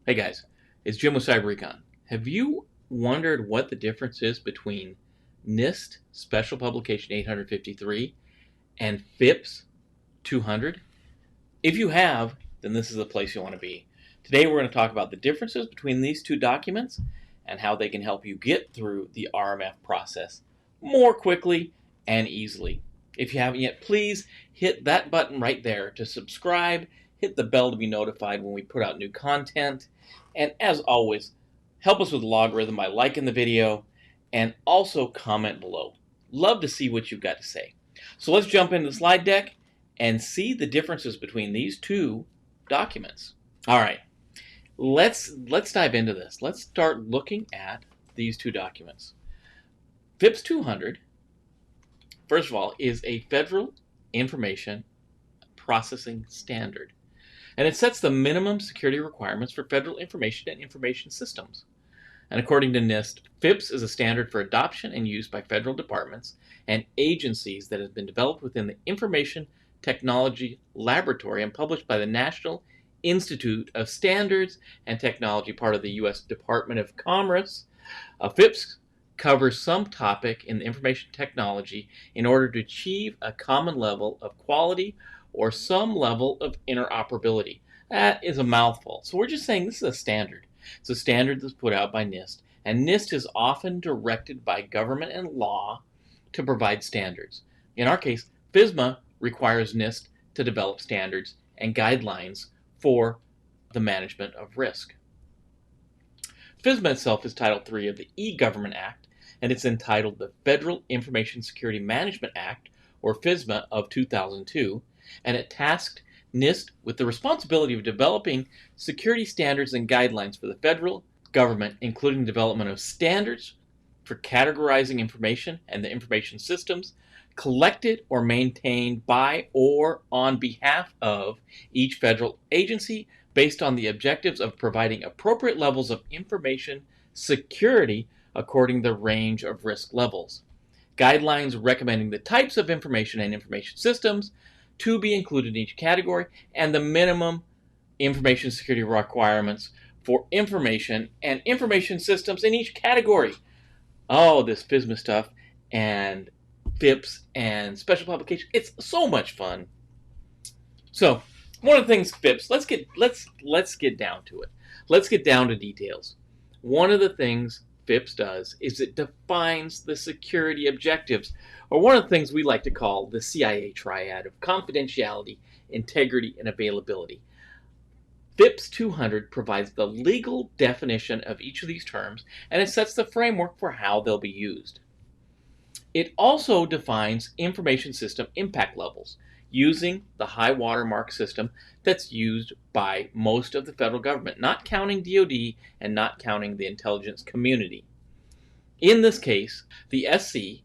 Hey guys, it's Jim with Cyber-Recon. Have you wondered what the difference is between NIST Special Publication 853 and FIPS 200? If you have, then this is the place you want to be. Today we're going to talk about the differences between these two documents and how they can help you get through the RMF process more quickly and easily. If you haven't yet, please hit that button right there to subscribe, hit the bell to be notified when we put out new content, and as always, help us with the logarithm by liking the video and also comment below. Love to see what you've got to say. So let's jump into the slide deck and see the differences between these two documents. All right, let's dive into this. Let's start looking at these two documents. FIPS 200, first of all, is a federal information processing standard, and it sets the minimum security requirements for federal information and information systems. And according to NIST, FIPS is a standard for adoption and use by federal departments and agencies that has been developed within the Information Technology Laboratory and published by the National Institute of Standards and Technology, part of the U.S. Department of Commerce. FIPS covers some topic in the information technology in order to achieve a common level of quality or some level of interoperability. That is a mouthful. So we're just saying this is a standard. It's a standard that's put out by NIST, and NIST is often directed by government and law to provide standards. In our case, FISMA requires NIST to develop standards and guidelines for the management of risk. FISMA itself is Title III of the E-Government Act, and it's entitled the Federal Information Security Management Act, or FISMA, of 2002, and it tasked NIST with the responsibility of developing security standards and guidelines for the federal government, including the development of standards for categorizing information and the information systems collected or maintained by or on behalf of each federal agency based on the objectives of providing appropriate levels of information security according to the range of risk levels. Guidelines recommending the types of information and information systems to be included in each category, and the minimum information security requirements for information and information systems in each category. Oh, this FISMA stuff and FIPS and special publication, it's so much fun. So one of the things FIPS, let's get down to it. Let's get down to details. One of the things FIPS does is it defines the security objectives, or one of the things we like to call the CIA triad of confidentiality, integrity, and availability. FIPS 200 provides the legal definition of each of these terms, and it sets the framework for how they'll be used. It also defines information system impact levels using the high watermark system that's used by most of the federal government, not counting DoD and not counting the intelligence community. In this case, the SC,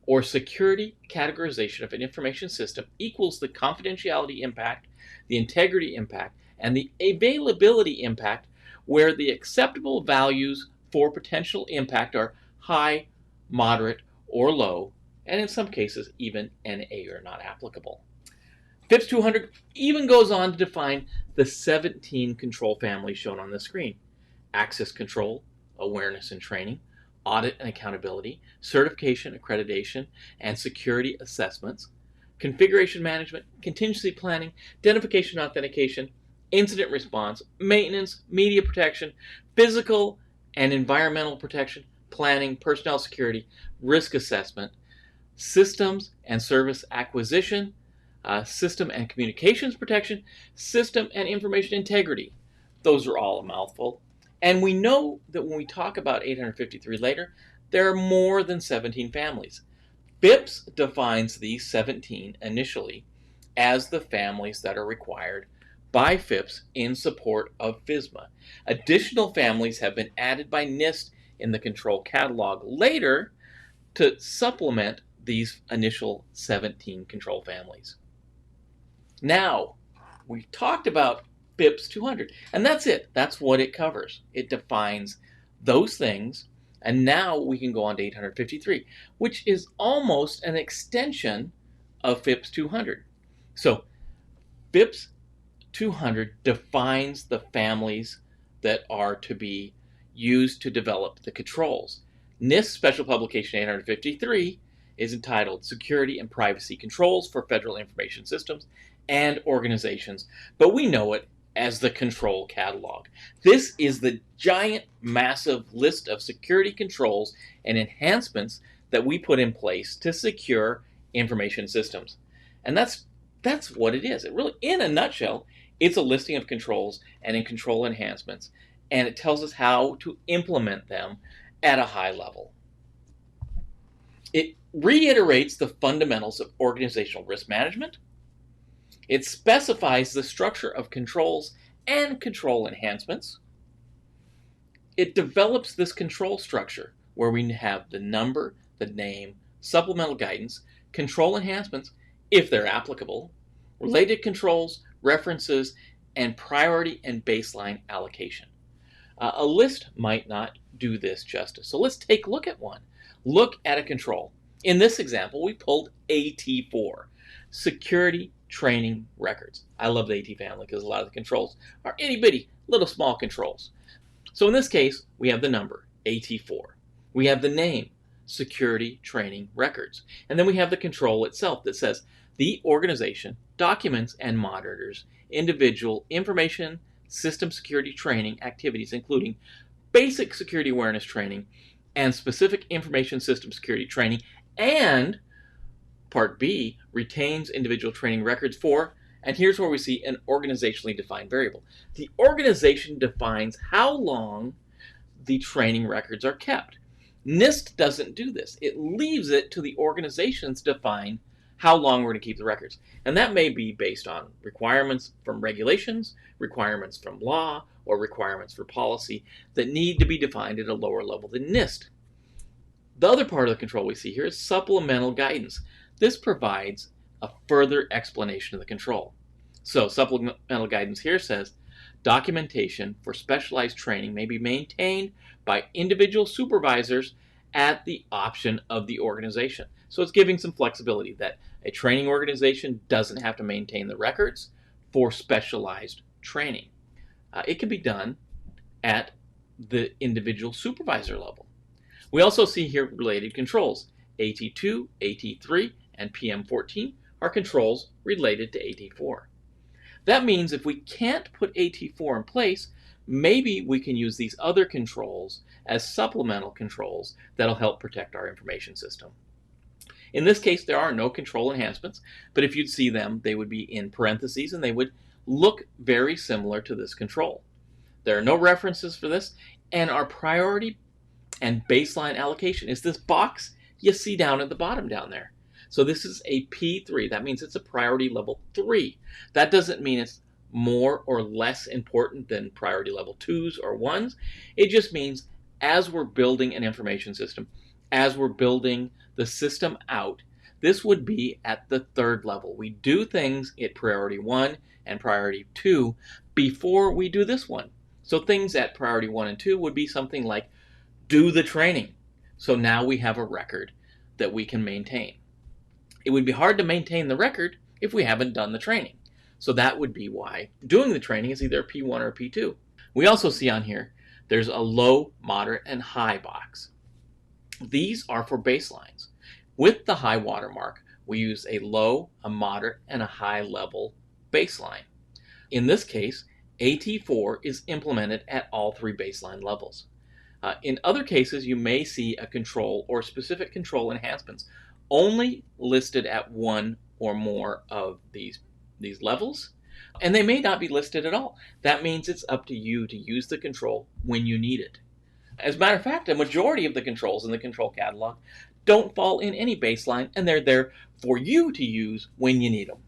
or Security Categorization of an Information System, equals the confidentiality impact, the integrity impact, and the availability impact, where the acceptable values for potential impact are high, moderate, or low, and in some cases even NA are not applicable. FIPS 200 even goes on to define the 17 control families shown on the screen: access control, awareness and training, audit and accountability, certification, accreditation, and security assessments, configuration management, contingency planning, identification and authentication, incident response, maintenance, media protection, physical and environmental protection, planning, personnel security, risk assessment, systems and service acquisition, system and communications protection, system and information integrity. Those are all a mouthful. And we know that when we talk about 853 later, there are more than 17 families. FIPS defines these 17 initially as the families that are required by FIPS in support of FISMA. Additional families have been added by NIST in the control catalog later to supplement these initial 17 control families. Now, we talked about FIPS 200, and that's it. That's what it covers. It defines those things, and now we can go on to 853, which is almost an extension of FIPS 200. So FIPS 200 defines the families that are to be used to develop the controls. NIST Special Publication 853 is entitled Security and Privacy Controls for Federal Information Systems and Organizations, but we know it as the Control Catalog. This is the giant, massive list of security controls and enhancements that we put in place to secure information systems. And that's what it is. It really, in a nutshell, it's a listing of controls and control enhancements, and it tells us how to implement them at a high level. It reiterates the fundamentals of organizational risk management. It specifies the structure of controls and control enhancements. It develops this control structure where we have the number, the name, supplemental guidance, control enhancements, if they're applicable, related controls, references, and priority and baseline allocation. A list might not do this justice. So let's take a look at one. Look at a control. In this example, we pulled AT4, Security Training Records. I love the AT family because a lot of the controls are itty bitty, little small controls. So in this case, we have the number, AT4. We have the name, Security Training Records. And then we have the control itself that says, the organization documents and monitors individual information system security training activities, including basic security awareness training and specific information system security training, and Part B retains individual training records for, and here's where we see an organizationally defined variable. The organization defines how long the training records are kept. NIST doesn't do this. It leaves it to the organizations to define how long we're going to keep the records. And that may be based on requirements from regulations, requirements from law, or requirements for policy that need to be defined at a lower level than NIST. The other part of the control we see here is supplemental guidance. This provides a further explanation of the control. So supplemental guidance here says, documentation for specialized training may be maintained by individual supervisors at the option of the organization. So it's giving some flexibility that a training organization doesn't have to maintain the records for specialized training. It can be done at the individual supervisor level. We also see here related controls. AT2, AT3, and PM14 are controls related to AT4. That means if we can't put AT4 in place, maybe we can use these other controls as supplemental controls that'll help protect our information system. In this case, there are no control enhancements, but if you'd see them, they would be in parentheses and they would look very similar to this control. There are no references for this, and our priority and baseline allocation is this box you see down at the bottom down there. So this is a P3. That means it's a priority level 3. That doesn't mean it's more or less important than priority level 2s or 1s. It just means as we're building an information system, as we're building the system out, this would be at the 3rd level. We do things at priority 1 and priority 2 before we do this one. So things at priority 1 and 2 would be something like do the training. So now we have a record that we can maintain. It would be hard to maintain the record if we haven't done the training. So that would be why doing the training is either a P1 or a P2. We also see on here, there's a low, moderate, and high box. These are for baselines. With the high watermark, we use a low, a moderate, and a high level baseline. In this case, AT4 is implemented at all 3 baseline levels. In other cases, you may see a control or specific control enhancements only listed at 1 or more of these levels, and they may not be listed at all. That means it's up to you to use the control when you need it. As a matter of fact, a majority of the controls in the control catalog don't fall in any baseline, and they're there for you to use when you need them.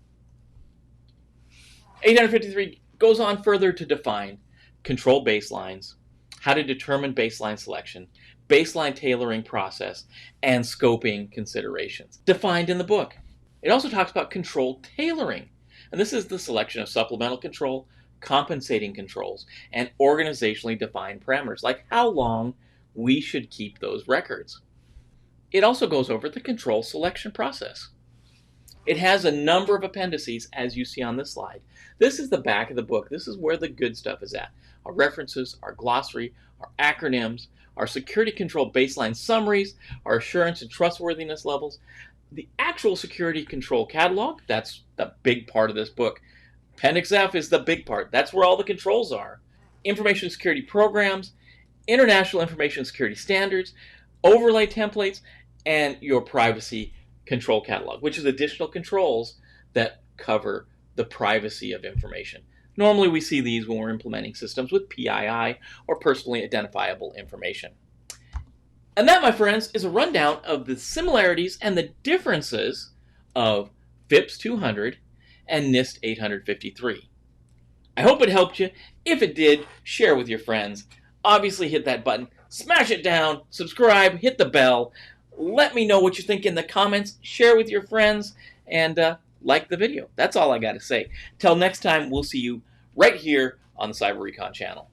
853 goes on further to define control baselines, how to determine baseline selection, baseline tailoring process, and scoping considerations defined in the book. It also talks about control tailoring, and this is the selection of supplemental control, compensating controls, and organizationally defined parameters, like how long we should keep those records. It also goes over the control selection process. It has a number of appendices, as you see on this slide. This is the back of the book. This is where the good stuff is at. our references, our glossary, our acronyms, our security control baseline summaries, our assurance and trustworthiness levels, the actual security control catalog. That's the big part of this book. Appendix F is the big part. That's where all the controls are. Information security programs, international information security standards, overlay templates, and your privacy control catalog, which is additional controls that cover the privacy of information. Normally we see these when we're implementing systems with PII or personally identifiable information. And that, my friends, is a rundown of the similarities and the differences of FIPS200 and NIST 853. I hope it helped you. If it did, share with your friends. Obviously hit that button, smash it down, subscribe, hit the bell. Let me know what you think in the comments, share with your friends, and like the video. That's all I got to say. Till next time, we'll see you right here on the Cyber-Recon channel.